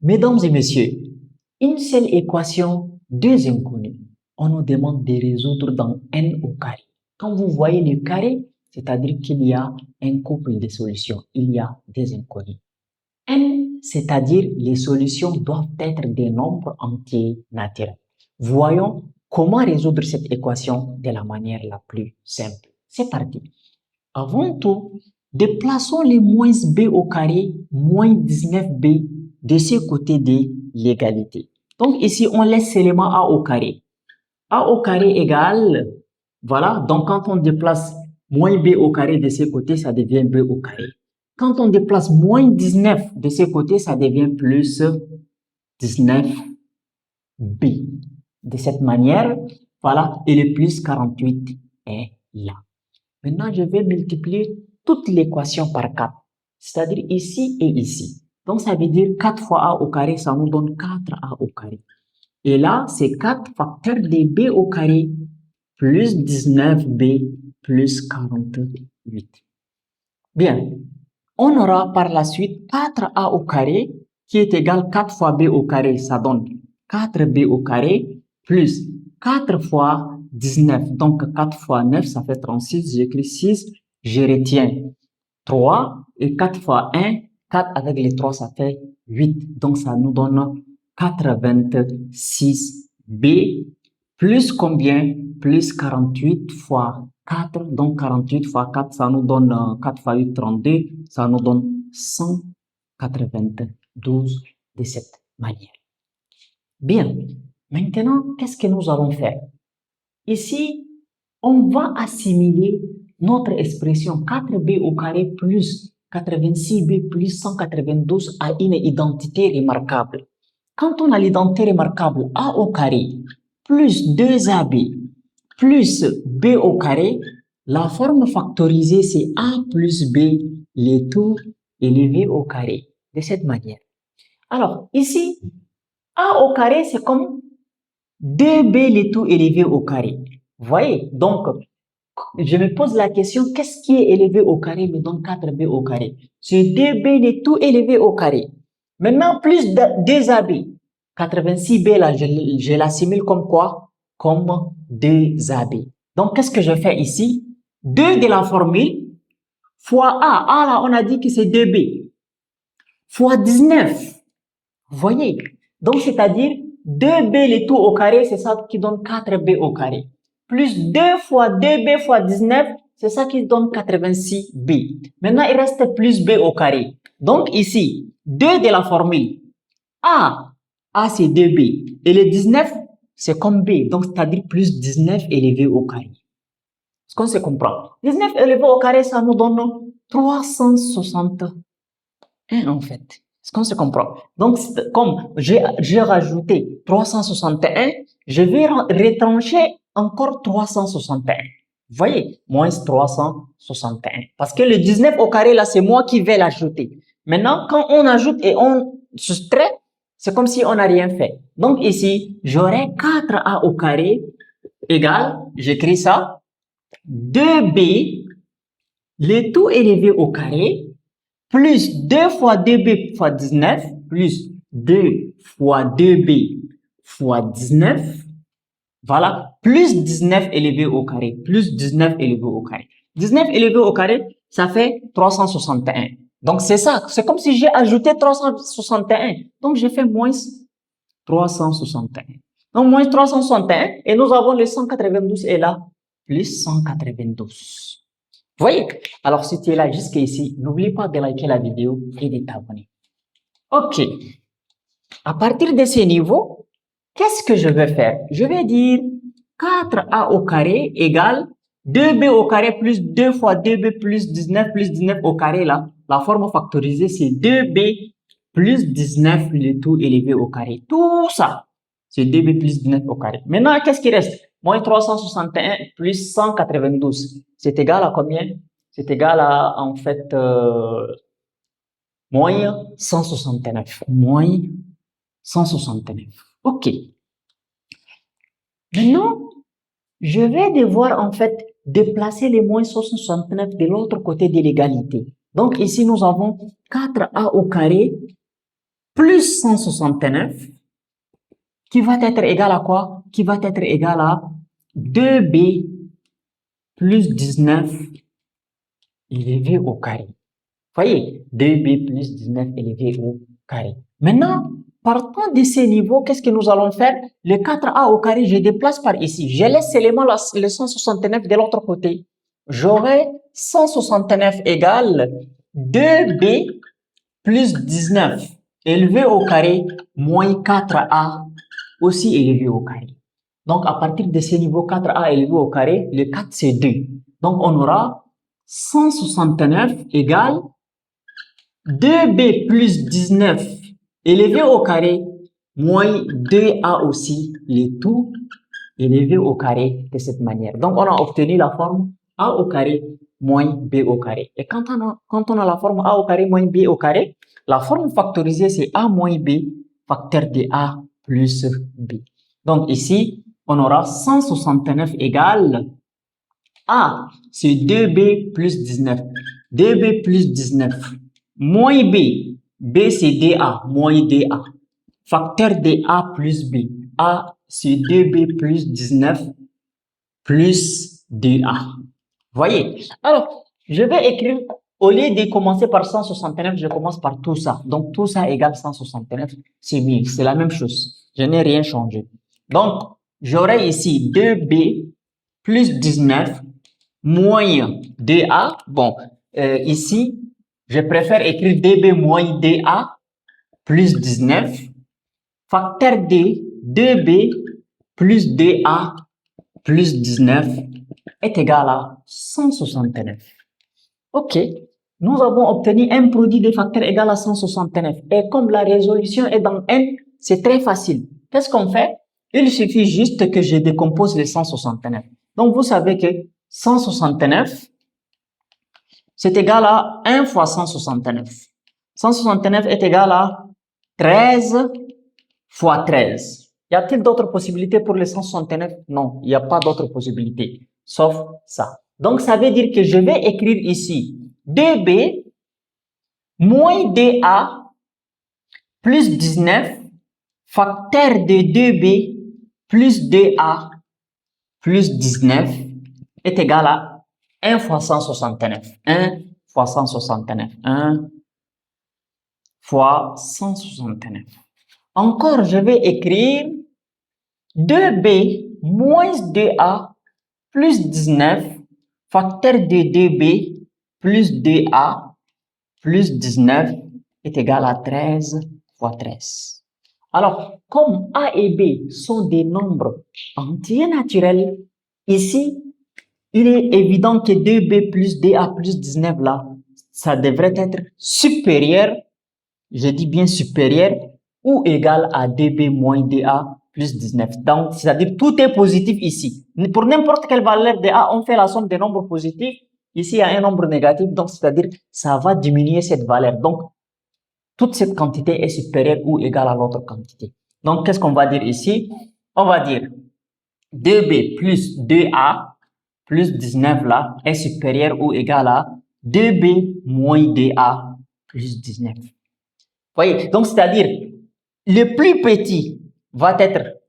Mesdames et messieurs, une seule équation, deux inconnus. On nous demande de résoudre dans n au carré. Quand vous voyez le carré, c'est-à-dire qu'il y a un couple de solutions, il y a des inconnus. N, c'est-à-dire les solutions doivent être des nombres entiers naturels. Voyons comment résoudre cette équation de la manière la plus simple. C'est parti. Avant tout, déplaçons les moins b au carré moins 19b de ce côté de l'égalité. Donc ici, on laisse seulement a au carré. A au carré égale, voilà, donc quand on déplace moins b au carré de ce côté, ça devient b au carré. Quand on déplace moins 19 de ce côté, ça devient plus 19b. De cette manière, voilà, et le plus 48 est là. Maintenant, je vais multiplier toute l'équation par 4, c'est-à-dire ici et ici. Donc, ça veut dire 4 fois a au carré, ça nous donne 4a au carré. Et là, c'est 4 facteurs de b au carré plus 19b plus 48. Bien, on aura par la suite 4a au carré qui est égal 4 fois b au carré, ça donne 4b au carré plus 4 fois 19. Donc 4 fois 9, ça fait 36. J'écris 6, je retiens 3 et 4 fois 1, 4 avec les 3, ça fait 8. Donc ça nous donne 86b plus combien? Plus 48 fois 4, donc 48 fois 4, ça nous donne 4 fois 8, 32, ça nous donne 192 de cette manière. Bien, maintenant, qu'est-ce que nous allons faire? Ici, on va assimiler notre expression 4b au carré plus 86b plus 192 à une identité remarquable. Quand on a l'identité remarquable a au carré plus 2ab plus b au carré, la forme factorisée c'est a plus b, les tout élevé au carré, de cette manière. Alors, ici, a au carré c'est comme 2b les tout élevé au carré. Vous voyez? Donc, je me pose la question, qu'est-ce qui est élevé au carré me donne 4b au carré? C'est 2b les tout élevé au carré. Maintenant, plus 2ab. 86b là, je l'assimile comme quoi? Comme 2ab. Donc, qu'est-ce que je fais ici? 2 de la formule fois a. A là, on a dit que c'est 2b. Fois 19. Vous voyez? Donc, c'est-à-dire 2b le tout au carré, c'est ça qui donne 4b au carré. Plus 2 fois 2b fois 19, c'est ça qui donne 86b. Maintenant, il reste plus b au carré. Donc, ici, 2 de la formule. A c'est 2b. Et le 19, c'est comme b. Donc, c'est-à-dire plus 19 élevé au carré. Est-ce qu'on se comprend? 19 élevé au carré, ça nous donne 361 en fait. Est-ce qu'on se comprend? Donc, comme j'ai rajouté 361, je vais retrancher encore 361. Vous voyez? Moins 361. Parce que le 19 au carré, là, c'est moi qui vais l'ajouter. Maintenant, quand on ajoute et on soustrait, c'est comme si on n'a rien fait. Donc, ici, j'aurai 4a au carré égale, j'écris ça, 2b, le tout élevé au carré, plus 2 fois 2b fois 19, plus 2 fois 2b fois 19, voilà, plus 19 élevé au carré, plus 19 élevé au carré. 19 élevé au carré, ça fait 361. Donc, c'est ça, c'est comme si j'ai ajouté 361. Donc, j'ai fait moins 361. Donc, moins 361, et nous avons le 192 est là, plus 192. Vous voyez? Alors, si tu es là jusqu'ici, n'oublie pas de liker la vidéo et de t'abonner. Ok. À partir de ce niveau, qu'est-ce que je vais faire? Je vais dire 4a au carré égale 2b au carré plus 2 fois 2b plus 19 au carré là. La forme factorisée, c'est 2b plus 19 le tout élevé au carré. Tout ça, c'est 2b plus 19 au carré. Maintenant, qu'est-ce qui reste? Moins 361 plus 192. C'est égal à combien? C'est égal à, en fait, moins 169. Moins 169. OK. Maintenant, je vais devoir, en fait, déplacer les moins 169 de l'autre côté de l'égalité. Donc, ici, nous avons 4a au carré plus 169 qui va être égal à quoi? Qui va être égal à 2b plus 19 élevé au carré. Voyez, 2b plus 19 élevé au carré. Maintenant, partant de ces niveaux, qu'est-ce que nous allons faire? Le 4a au carré, je déplace par ici. Je laisse seulement le 169 de l'autre côté. J'aurai 169 égale 2b plus 19 élevé au carré moins 4a aussi élevé au carré. Donc, à partir de ce niveau 4a élevé au carré, le 4 c'est 2. Donc, on aura 169 égale 2b plus 19 élevé au carré moins 2a aussi, le tout élevé au carré de cette manière. Donc, on a obtenu la forme a au carré moins b au carré. Et quand on a la forme a au carré moins b au carré, la forme factorisée, c'est a moins b facteur de a plus b. Donc, ici, on aura 169 égale a, c'est 2b plus 19. 2b plus 19 moins b. B, c'est dA, moins dA. Facteur de a plus b. A, c'est 2b plus 19 plus 2a. Voyez? Alors, je vais écrire, au lieu de commencer par 169, je commence par tout ça. Donc, tout ça égale 169. C'est mieux, c'est la même chose. Je n'ai rien changé. Donc, j'aurai ici 2b plus 19 moins 2a. Bon, ici, je préfère écrire 2b moins 2a plus 19. Facteur de 2b plus 2a plus 19 est égal à 169. Ok, nous avons obtenu un produit de facteurs égal à 169. Et comme la résolution est dans n, c'est très facile. Qu'est-ce qu'on fait? Il suffit juste que je décompose les 169. Donc, vous savez que 169, c'est égal à 1 fois 169. 169 est égal à 13 fois 13. Y a-t-il d'autres possibilités pour les 169? Non, il n'y a pas d'autres possibilités, sauf ça. Donc, ça veut dire que je vais écrire ici 2b moins 2a plus 19 facteur de 2b plus 2a plus 19 est égal à 1 fois 169. 1 fois 169. 1 fois 169. Encore, je vais écrire 2b moins 2a plus 19 facteur de 2b plus 2a plus 19 est égal à 13 fois 13. Alors, comme a et b sont des nombres entiers naturels, ici, il est évident que 2b plus 2a plus 19 là, ça devrait être supérieur, je dis bien supérieur, ou égal à 2b moins 2a plus 19. Donc, c'est-à-dire tout est positif ici. Pour n'importe quelle valeur de a, on fait la somme des nombres positifs. Ici, il y a un nombre négatif, donc c'est-à-dire ça va diminuer cette valeur. Donc, toute cette quantité est supérieure ou égale à l'autre quantité. Donc, qu'est-ce qu'on va dire ici? On va dire 2b plus 2a plus 19 là est supérieur ou égal à 2b moins 2a plus 19. Voyez, donc c'est-à-dire le plus petit va être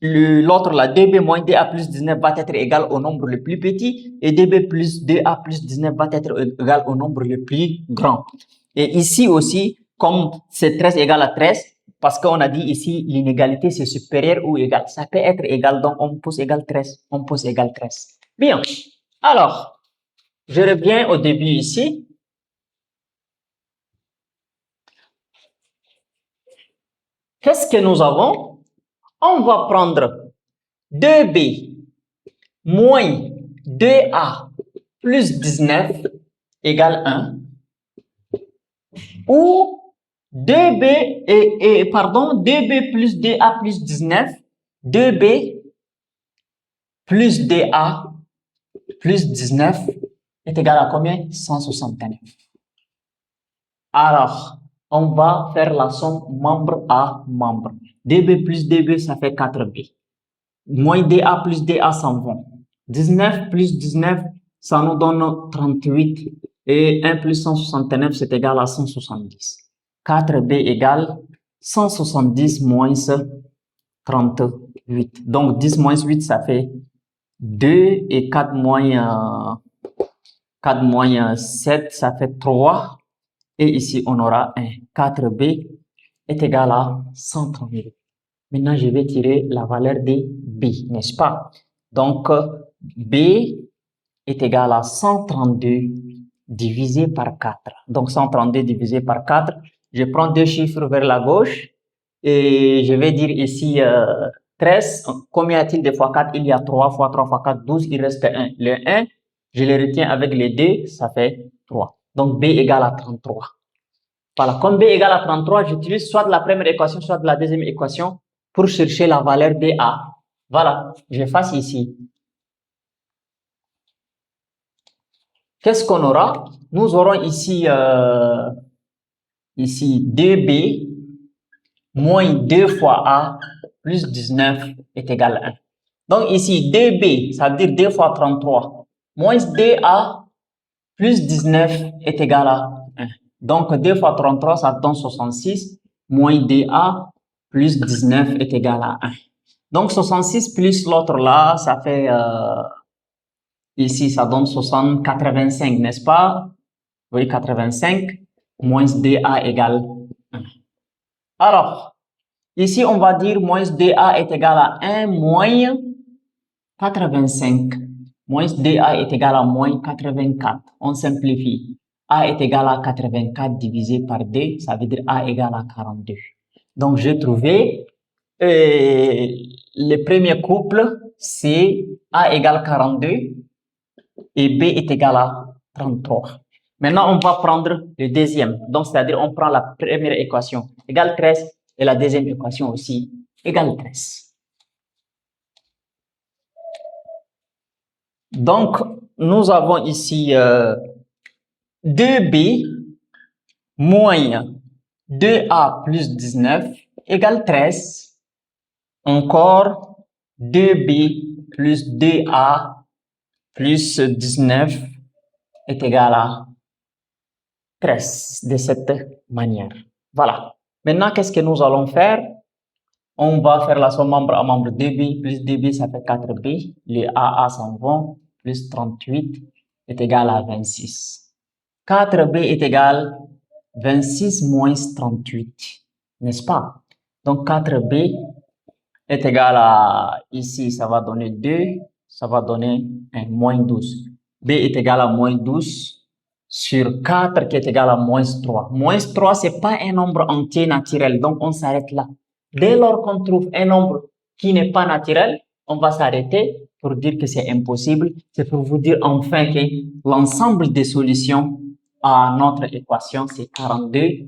l'autre là, 2b moins 2a plus 19 va être égal au nombre le plus petit et 2b plus 2a plus 19 va être égal au nombre le plus grand. Et ici aussi, comme c'est 13 égal à 13, parce qu'on a dit ici l'inégalité c'est supérieur ou égal. Ça peut être égal, donc on pose égal 13, on pose égal 13. Bien, alors, je reviens au début ici. Qu'est-ce que nous avons? On va prendre 2b moins 2a plus 19 égale 1. Ou 2b plus 2a plus 19, 2b plus 2a plus 19 est égal à combien? 169. Alors, on va faire la somme membre à membre. 2b plus 2b, ça fait 4b. Moins 2a plus 2a s'en vont. 19 plus 19, ça nous donne 38. Et 1 plus 169, c'est égal à 170. 4b égale 170 moins 38. Donc, 10 moins 8, ça fait 2 et 4 moins 7, ça fait 3. Et ici, on aura un 4b est égal à 132. Maintenant, je vais tirer la valeur de b, n'est-ce pas? Donc, b est égal à 132 divisé par 4. Donc, 132 divisé par 4. Je prends deux chiffres vers la gauche et je vais dire ici 13. Combien y a-t-il de fois 4? Il y a 3 fois 3 fois 4, 12. Il reste 1. Le 1, je le retiens avec les 2, ça fait 3. Donc, b égale à 33. Voilà, comme b égale à 33, j'utilise soit la première équation, soit la deuxième équation pour chercher la valeur de a. Voilà, j'efface ici. Qu'est-ce qu'on aura? Nous aurons ici, ici 2b moins 2 fois a plus 19 est égal à 1. Donc ici 2b, ça veut dire 2 fois 33, moins 2a plus 19 est égal à 1. Donc 2 fois 33, ça donne 66, moins 2a plus 19 est égal à 1. Donc 66 plus l'autre là, ça fait... ici, ça donne 85, n'est-ce pas? Oui, 85 moins 2a égale 1. Alors, ici, on va dire moins 2a est égal à 1 moins 85. Moins 2a est égal à moins 84. On simplifie. A est égal à 84 divisé par 2, ça veut dire a égale à 42. Donc, j'ai trouvé le premier couple, c'est a égale 42. Et b est égal à 33. Maintenant, on va prendre le deuxième. Donc, c'est-à-dire, on prend la première équation, égale 13, et la deuxième équation aussi, égale 13. Donc, nous avons ici 2b moins 2a plus 19 égale 13. Encore 2b plus 2a plus 19 est égal à 13 de cette manière. Voilà. Maintenant, qu'est-ce que nous allons faire? On va faire la somme membre à membre 2b plus 2b, ça fait 4b. Les AA s'en vont, plus 38 est égal à 26. 4b est égal à 26 moins 38, n'est-ce pas? Donc 4b est égal à, ici, ça va donner 2, ça va donner un moins 12. b est égal à moins 12 sur 4 qui est égal à moins 3. Moins 3, ce n'est pas un nombre entier naturel, donc on s'arrête là. Dès lors qu'on trouve un nombre qui n'est pas naturel, on va s'arrêter pour dire que c'est impossible. C'est pour vous dire enfin que l'ensemble des solutions à notre équation, c'est 42.